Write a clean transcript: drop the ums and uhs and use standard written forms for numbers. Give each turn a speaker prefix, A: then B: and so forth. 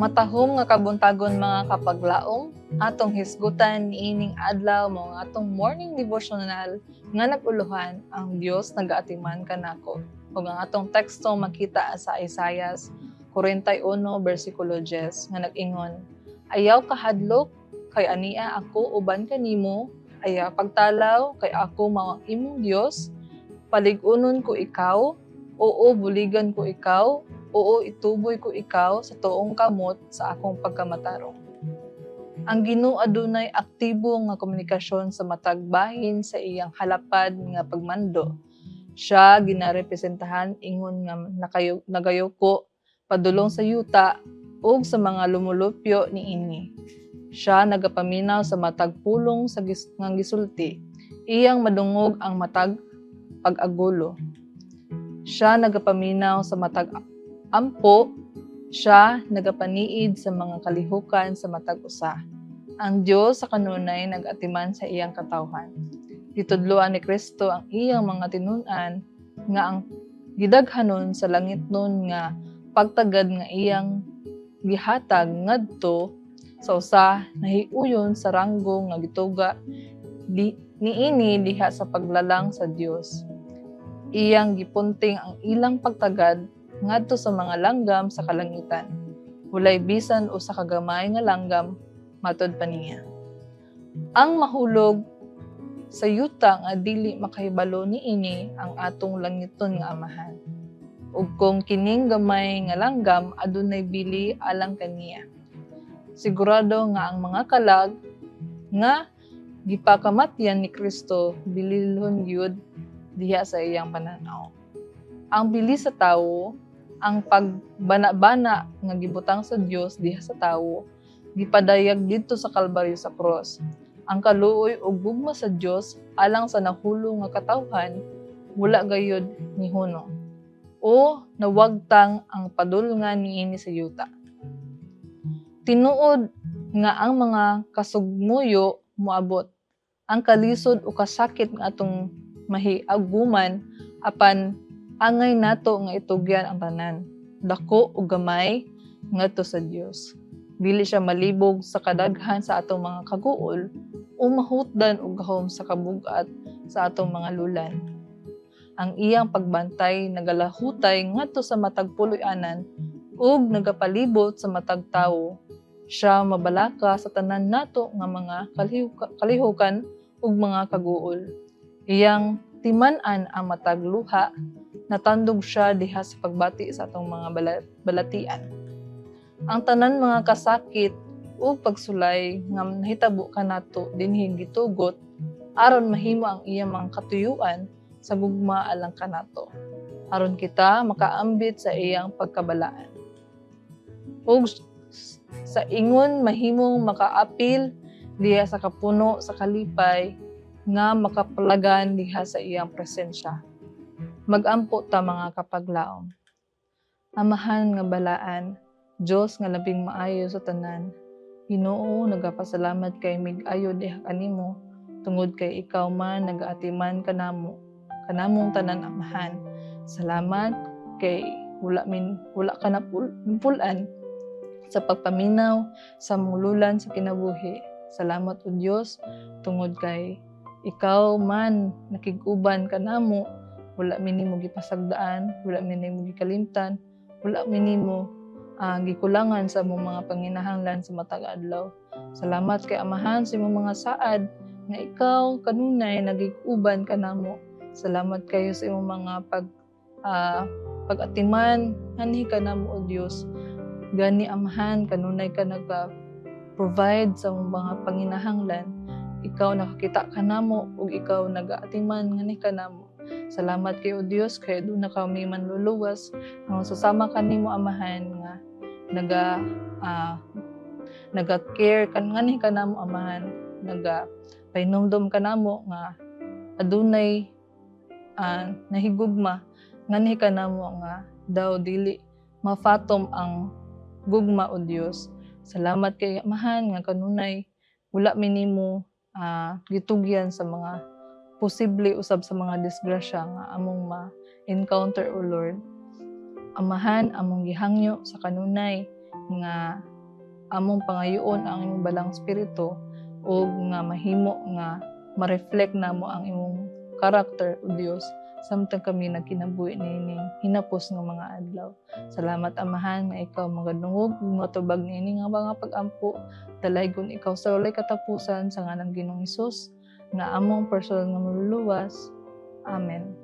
A: Matahom nga kabuntagon mga kapaglaom, atong hisgutan niining adlaw mo nga atong morning devotional nga naguluhan ang Dios nagaatiman kanako. Ug ang atong teksto makita sa Isaias 41 bersikulo 10 nga nag-ingon, ayaw kahadlok kay ania ako uban kanimo, ayaw pagtalaw kay ako mao ang imong Dios, paligunon ko ikaw, oo buligan ko ikaw, oo ituboy ko ikaw sa tuong kamot sa akong pagkamatarong. Ang Ginoo adunay aktibo nga komunikasyon sa matag bahin sa iyang halapad nga pagmando. Siya ginarepresentahan ingon nga nagayuko padulong sa yuta ug sa mga lumulupyo niini. Siya nagapaminaw sa matag pulong sa nga gisulti. Iyang madungog ang matag pag-agulo. Siya nagapaminaw sa matag ampo, siya nagapaniid sa mga kalihukan sa matag usa. Ang Dios sa kanunay nag-atiman sa iyang katawhan. Gitudloan ni Kristo ang iyang mga tinun-an nga ang gidaghanon sa langit nun nga pagtagad nga iyang gihatag ngadto sa usa nahiuyon sa ranggo nga gituga niini diha sa paglalang sa Dios. Iyang gipunting ang ilang pagtagad ngadto sa mga langgam sa kalangitan. Walay bisan usa ka gamay nga langgam matud pa niya. Ang mahulog sa yuta nga dili makahibalo niini ang atong langiton nga amahan. Ug kung kining gamay nga langgam adunay bili alang kaniya. Sigurado nga ang mga kalag nga gipakamatyan ni Kristo bililhon gyud diha sa iyang pananaw. Ang bili sa tawo, ang pagbana-bana nga gibutang sa Dios diha sa tawo, gipadayag didto sa Kalbaryo sa cross. Ang kaluoy ug gugma sa Dios alang sa nahulong nga katawhan wala gayud nihunong. O nawagtang ang padulngan niini sa yuta. Tinuod nga ang mga kasugmuyo moabot, ang kalisod o kasakit nga atong mahiaguman apan angay nato nga itugyan ang tanan, dako o gamay ngadto sa Dios. Dili siya malibog sa kadaghan sa atong mga kaguol o mahutdan og gahom sa kabug-at sa atong mga lulan. Ang iyang pagbantay nagalahutay ngadto sa matag puloy-anan ug nagapalibot sa matag tawo. Siya mabalaka sa tanan nato nga mga kalihukan ug mga kaguol. Iyang timan-an ang matag luha, natandog siya diha sa pagbati sa atong mga balatian. Ang tanan mga kasakit ug pagsulay nga nahitabo kanato dinhi gitugot aron mahimo ang iyang mga katuyuan sa gugma alang kanato, aron kita makaambit sa iyang pagkabalaan. Ug sa ingon mahimong makaapil diha sa kapuno sa kalipay nga makapalagan diha sa iyang presensya. Magampo ta mga kapaglaom. Amahan nga balaan, Dios nga labing maayo sa tanan. Ginoo, nagapasalamat kay mig-ayo diha kanimo tungod kay ikaw man nagaatiman kanamo, kanamong tanan amahan. Salamat kay wala ka na pulan sa pagpaminaw sa mululan sa kinabuhi. Salamat o Dios tungod kay ikaw man nakig-uban kanamo, wala minimo gipasagdaan, wala minimo gikalimtan, wala minimo gikulangan sa among mga panginahanglan sa matag adlaw. Salamat kay amahan sa imong mga saad nga ikaw kanunay nagig-uban kanamo. Salamat kayo sa imong mga pag-atiman nganhi kanamo o Dios. Gani amahan kanunay ka naga-provide sa imong mga panginahanglan. Ikaw nakakita kanamo ug ikaw nagaatiman nganhi kanamo. Salamat kay o Dios kay aduna kami manluluwas nga susama kanimo amahan nga naga-care nganhi kanamo amahan, painomdom kanamo nga adunay nahigugma nganhi kanamo nga daw dili mafatom ang gugma o Dios. Salamat kay amahan nga kanunay wala minimo gitugyan sa mga posible usab sa mga disgrasya nga among ma-encounter o Lord. Amahan among gihangyo sa kanunay nga among pangayoon ang imong balang espiritu ug nga mahimo nga ma-reflect namo ang imong karakter o Dios samtang kami nagkinabuhi niining hinapos nga mga adlaw. Salamat Amahan nga ikaw magadungog matubag niini nga mga pag-ampo dalaygon ikaw sa walay katapusan sa ngalan Ginoong Hesus nga among personal nga maluluwas. Amen.